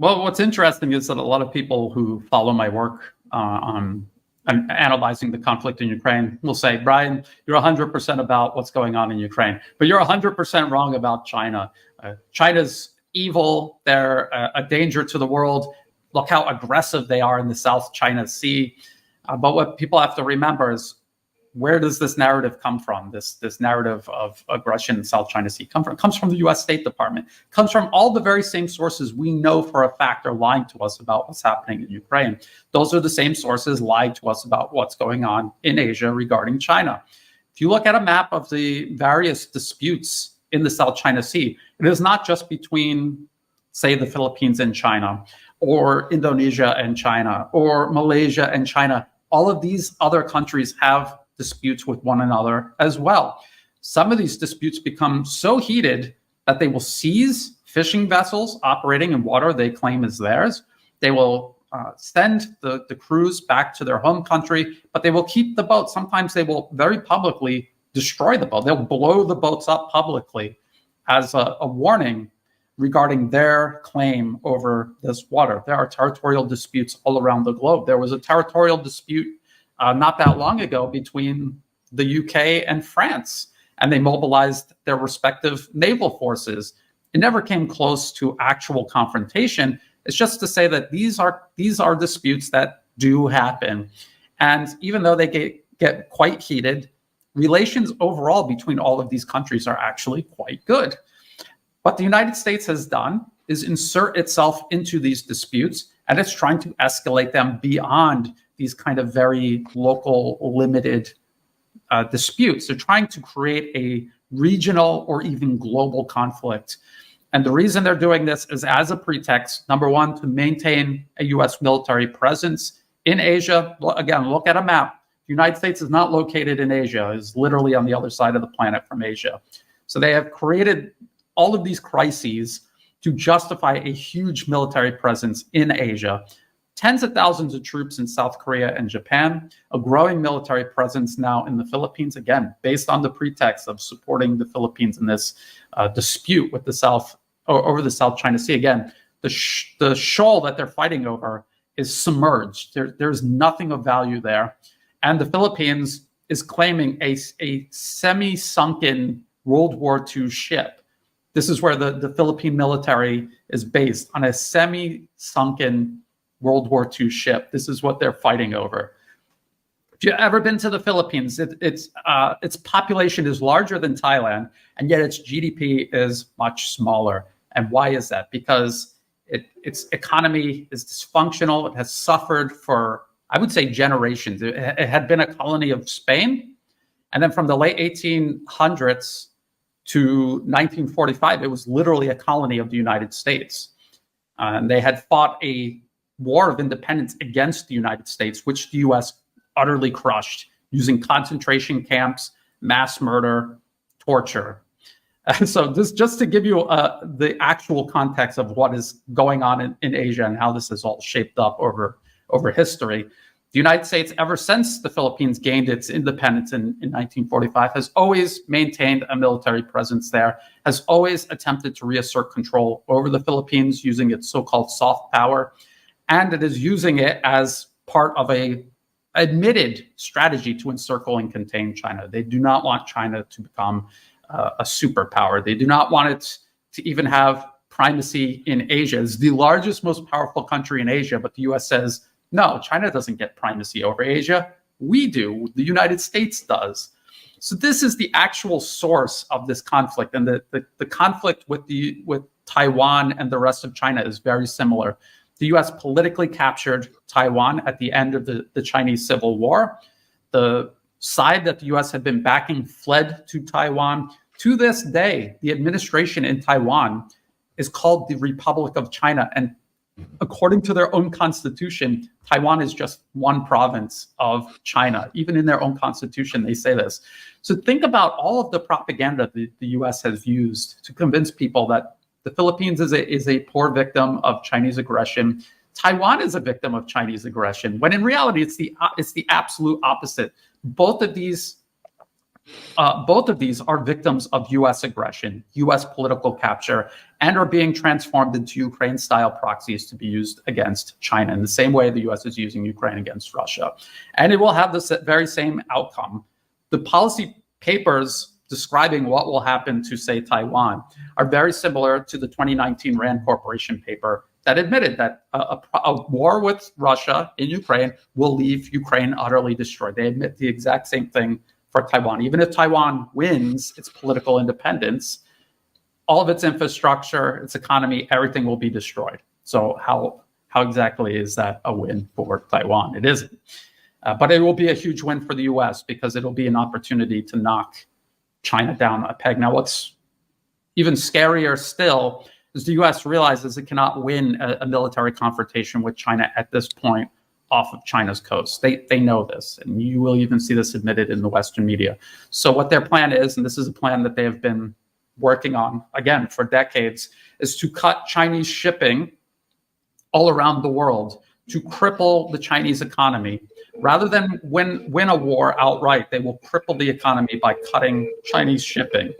Well, what's interesting is that a lot of people who follow my work on analyzing the conflict in Ukraine will say, Brian, you're 100% about what's going on in Ukraine, but you're 100% wrong about China. China's evil. They're a danger to the world. Look how aggressive they are in the South China Sea. But what people have to remember is, where does this narrative come from? This narrative of aggression in South China Sea come from? It comes from the U.S. State Department. It comes from all the very same sources we know for a fact are lying to us about what's happening in Ukraine. Those are the same sources lying to us about what's going on in Asia regarding China. If you look at a map of the various disputes in the South China Sea, it is not just between, say, the Philippines and China, or Indonesia and China, or Malaysia and China. All of these other countries have disputes with one another as well. Some of these disputes become so heated that they will seize fishing vessels operating in water they claim is theirs. They will send the crews back to their home country, but they will keep the boat. Sometimes they will very publicly destroy the boat. They'll blow the boats up publicly as a warning regarding their claim over this water. There are territorial disputes all around the globe. There was a territorial dispute not that long ago between the UK and France, and they mobilized their respective naval forces. It never came close to actual confrontation. It's just to say that these are disputes that do happen. And even though they get quite heated, relations overall between all of these countries are actually quite good. What the United States has done is insert itself into these disputes, and it's trying to escalate them beyond these kind of very local, limited disputes. They're trying to create a regional or even global conflict. And the reason they're doing this is as a pretext, number one, to maintain a U.S. military presence in Asia. Again, look at a map. The United States is not located in Asia. It's literally on the other side of the planet from Asia. So they have created all of these crises to justify a huge military presence in Asia. Tens of thousands of troops in South Korea and Japan, a growing military presence now in the Philippines, again, based on the pretext of supporting the Philippines in this dispute with the South, over the South China Sea. Again, the shoal that they're fighting over is submerged. There's nothing of value there. And the Philippines is claiming a semi-sunken World War II ship. This is where the Philippine military is based, on a semi-sunken World War II ship. This is what they're fighting over. If you've ever been to the Philippines, its population is larger than Thailand, and yet its GDP is much smaller. And why is that? Because its economy is dysfunctional. It has suffered for, I would say, generations. It had been a colony of Spain, and then from the late 1800s to 1945, it was literally a colony of the United States. And they had fought a war of independence against the United States, which the U.S. utterly crushed using concentration camps, mass murder, torture. So this, just to give you the actual context of what is going on in Asia and how this is all shaped up over history. The United States, ever since the Philippines gained its independence in 1945, has always maintained a military presence there, has always attempted to reassert control over the Philippines using its so-called soft power. And it is using it as part of a admitted strategy to encircle and contain China. They do not want China to become a superpower. They do not want it to even have primacy in Asia. It's the largest, most powerful country in Asia, but the U.S. says, no, China doesn't get primacy over Asia. We do. The United States does. So this is the actual source of this conflict. And the conflict with Taiwan and the rest of China is very similar. The U.S. politically captured Taiwan at the end of the Chinese Civil War. The side that the U.S. had been backing fled to Taiwan. To this day, the administration in Taiwan is called the Republic of China. And according to their own constitution, Taiwan is just one province of China. Even in their own constitution, they say this. So think about all of the propaganda the U.S. has used to convince people that the Philippines is a poor victim of Chinese aggression. Taiwan is a victim of Chinese aggression, when in reality, it's the absolute opposite. Both of these Both of these are victims of U.S. aggression, U.S. political capture, and are being transformed into Ukraine-style proxies to be used against China in the same way the U.S. is using Ukraine against Russia. And it will have the very same outcome. The policy papers describing what will happen to, say, Taiwan are very similar to the 2019 RAND Corporation paper that admitted that a war with Russia in Ukraine will leave Ukraine utterly destroyed. They admit the exact same thing for Taiwan. Even if Taiwan wins its political independence, all of its infrastructure, its economy, everything will be destroyed. So how exactly is that a win for Taiwan? It isn't. But it will be a huge win for the U.S. because it'll be an opportunity to knock China down a peg. Now, what's even scarier still is the U.S. realizes it cannot win a military confrontation with China at this point off of China's coast. They know this, and you will even see this admitted in the Western media. So what their plan is, and this is a plan that they have been working on, again, for decades, is to cut Chinese shipping all around the world, to cripple the Chinese economy. Rather than win a war outright, they will cripple the economy by cutting Chinese shipping.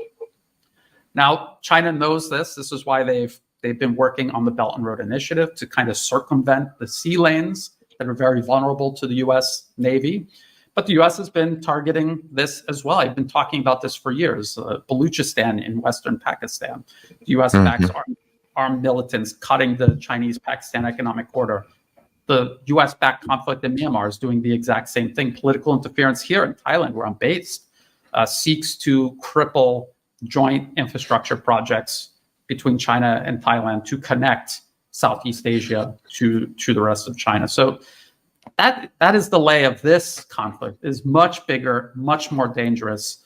Now, China knows this. This is why they've been working on the Belt and Road Initiative to kind of circumvent the sea lanes that are very vulnerable to the U.S. Navy. But the U.S. has been targeting this as well. I've been talking about this for years. Baluchistan in Western Pakistan. The U.S. backs armed militants cutting the Chinese-Pakistan economic corridor. The U.S.-backed conflict in Myanmar is doing the exact same thing. Political interference here in Thailand, where I'm based, seeks to cripple joint infrastructure projects between China and Thailand to connect Southeast Asia to the rest of China. So that is the lay of this conflict. Is much bigger, much more dangerous.